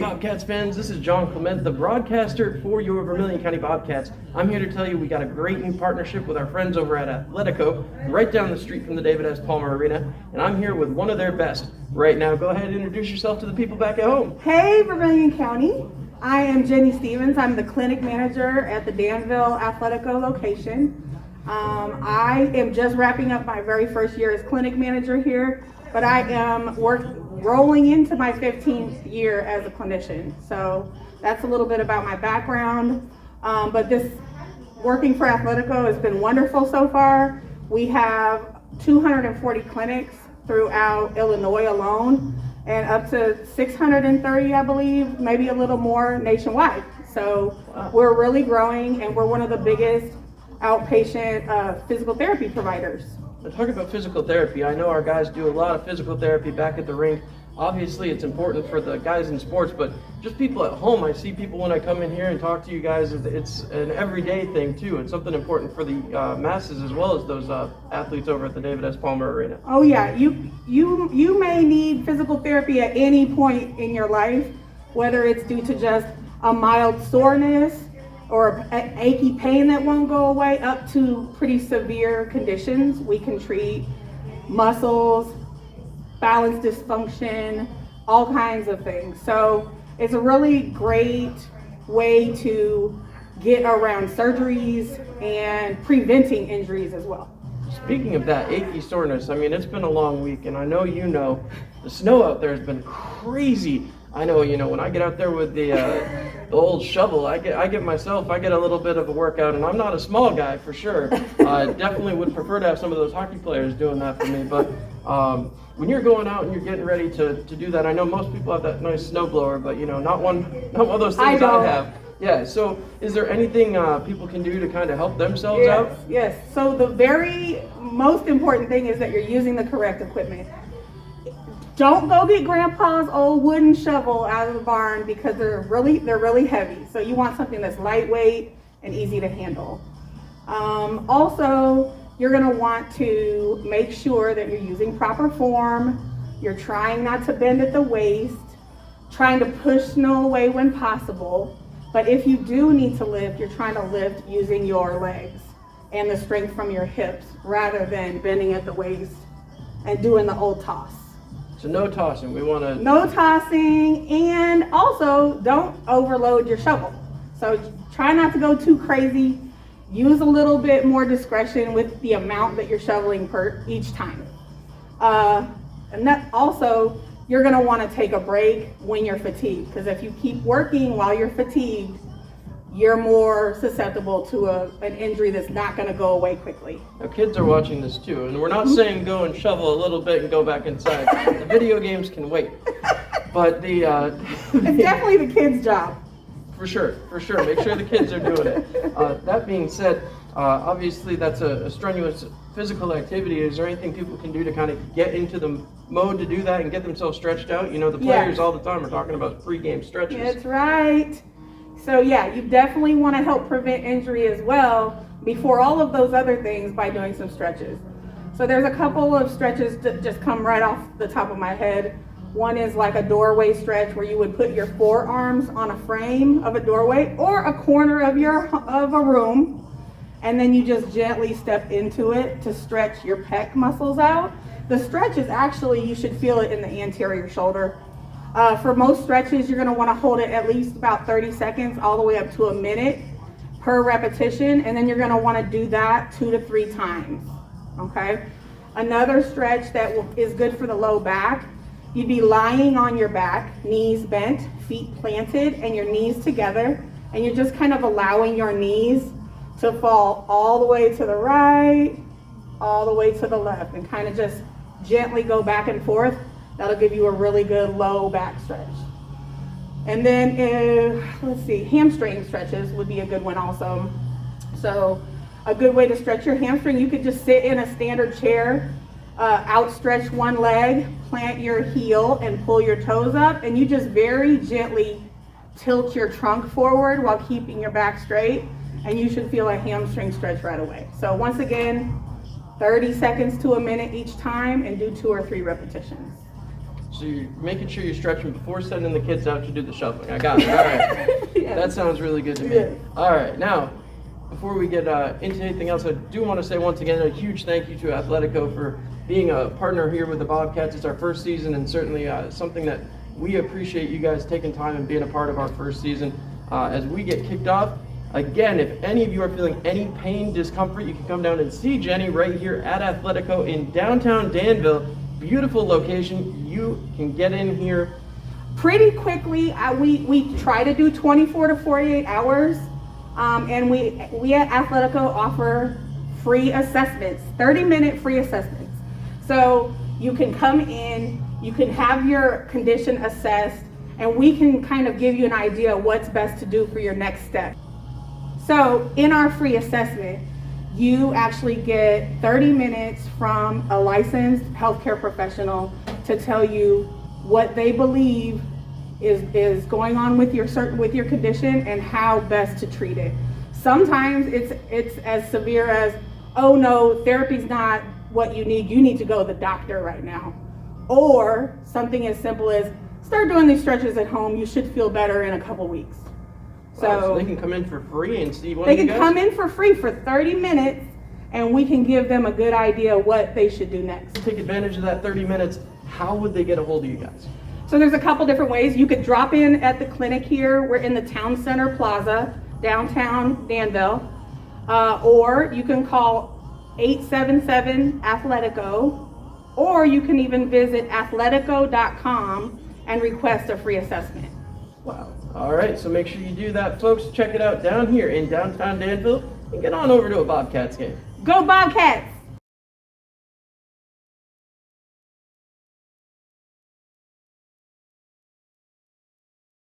Bobcats fans, this is John Clement, the broadcaster for your Vermilion County Bobcats. I'm here to tell you we got a great new partnership with our friends over at Athletico, right down the street from the David S. Palmer Arena, and I'm here with one of their best. Right now, go ahead and introduce yourself to the people back at home. Hey, Vermilion County. I am Jenny Stevens. I'm the clinic manager at the Danville Athletico location. I am just wrapping up my very first year as clinic manager here, but I am rolling into my 15th year as a clinician. So that's a little bit about my background. But this working for Athletico has been wonderful so far. We have 240 clinics throughout Illinois alone, and up to 630, I believe, maybe a little more nationwide. So we're really growing, and we're one of the biggest outpatient physical therapy providers. Talking about physical therapy, I know our guys do a lot of physical therapy back at the rink. Obviously, it's important for the guys in sports, but just people at home. I see people when I come in here and talk to you guys. It's an everyday thing too. It's something important for the masses as well as those athletes over at the David S. Palmer Arena. Oh yeah, you may need physical therapy at any point in your life, whether it's due to just a mild soreness or an achy pain that won't go away, up to pretty severe conditions. We can treat muscles, balance dysfunction, all kinds of things. So it's a really great way to get around surgeries and preventing injuries as well. Speaking of that achy soreness, I mean, it's been a long week, and I know the snow out there has been crazy. I know, when I get out there with the old shovel, I get a little bit of a workout, and I'm not a small guy for sure. I definitely would prefer to have some of those hockey players doing that for me. But when you're going out and you're getting ready to do that, I know most people have that nice snowblower, but not one of those things I have. Yeah. So, is there anything people can do to kind of help themselves out? Yes. So the very most important thing is that you're using the correct equipment. Don't go get grandpa's old wooden shovel out of the barn because they're really heavy. So you want something that's lightweight and easy to handle. Also, you're gonna want to make sure that you're using proper form. You're trying not to bend at the waist, trying to push snow away when possible. But if you do need to lift, you're trying to lift using your legs and the strength from your hips rather than bending at the waist and doing the old toss. So no tossing. No tossing, and also don't overload your shovel. So try not to go too crazy. Use a little bit more discretion with the amount that you're shoveling per each time. And that also, you're gonna wanna take a break when you're fatigued, because if you keep working while you're fatigued, you're more susceptible to an injury that's not going to go away quickly. Now, kids are watching this too, and we're not saying go and shovel a little bit and go back inside. The video games can wait, but it's definitely the kids' job. For sure. Make sure the kids are doing it. That being said, obviously that's a strenuous physical activity. Is there anything people can do to kind of get into the mode to do that and get themselves stretched out? The players all the time are talking about pre-game stretches. That's right. So yeah, you definitely want to help prevent injury as well before all of those other things by doing some stretches. So there's a couple of stretches that just come right off the top of my head. One is like a doorway stretch where you would put your forearms on a frame of a doorway or a corner of a room, and then you just gently step into it to stretch your pec muscles out. The stretch is actually, you should feel it in the anterior shoulder. For most stretches, you're going to want to hold it at least about 30 seconds all the way up to a minute per repetition, and then you're going to want to do that 2 to 3 times. Okay. Another stretch that is good for the low back, you'd be lying on your back, knees bent, feet planted, and your knees together, and you're just kind of allowing your knees to fall all the way to the right, all the way to the left, and kind of just gently go back and forth. That'll give you a really good low back stretch. And then, hamstring stretches would be a good one also. So a good way to stretch your hamstring, you could just sit in a standard chair, outstretch one leg, plant your heel and pull your toes up, and you just very gently tilt your trunk forward while keeping your back straight, and you should feel a hamstring stretch right away. So once again, 30 seconds to a minute each time, and do 2 or 3 repetitions. So you're making sure you're stretching before sending the kids out to do the shuffling. I got it. All right. Yes. That sounds really good to me. Yes. All right. Now, before we get into anything else, I do want to say once again a huge thank you to Athletico for being a partner here with the Bobcats. It's our first season, and certainly something that we appreciate you guys taking time and being a part of our first season. As we get kicked off, again, if any of you are feeling any pain, discomfort, you can come down and see Jenny right here at Athletico in downtown Danville. Beautiful location. You can get in here pretty quickly. We try to do 24 to 48 hours, and we at Athletico offer free assessments, 30-minute free assessments. So you can come in, you can have your condition assessed, and we can kind of give you an idea of what's best to do for your next step. So in our free assessment, you actually get 30 minutes from a licensed healthcare professional to tell you what they believe is going on with your condition and how best to treat it. Sometimes it's as severe as, oh no, therapy's not what you need to go to the doctor right now. Or something as simple as, start doing these stretches at home, you should feel better in a couple weeks. Wow, so they can come in for free and see one they of you can guys? come in for free for 30 minutes, and we can give them a good idea what they should do next. To take advantage of that 30 minutes, how would they get a hold of you guys? So there's a couple different ways. You could drop in at the clinic here. We're in the Town Center Plaza, downtown Danville. Or you can call 877 Athletico, or you can even visit athletico.com and request a free assessment. Wow. All right, so make sure you do that, folks. Check it out down here in downtown Danville and get on over to a Bobcats game. Go Bobcats!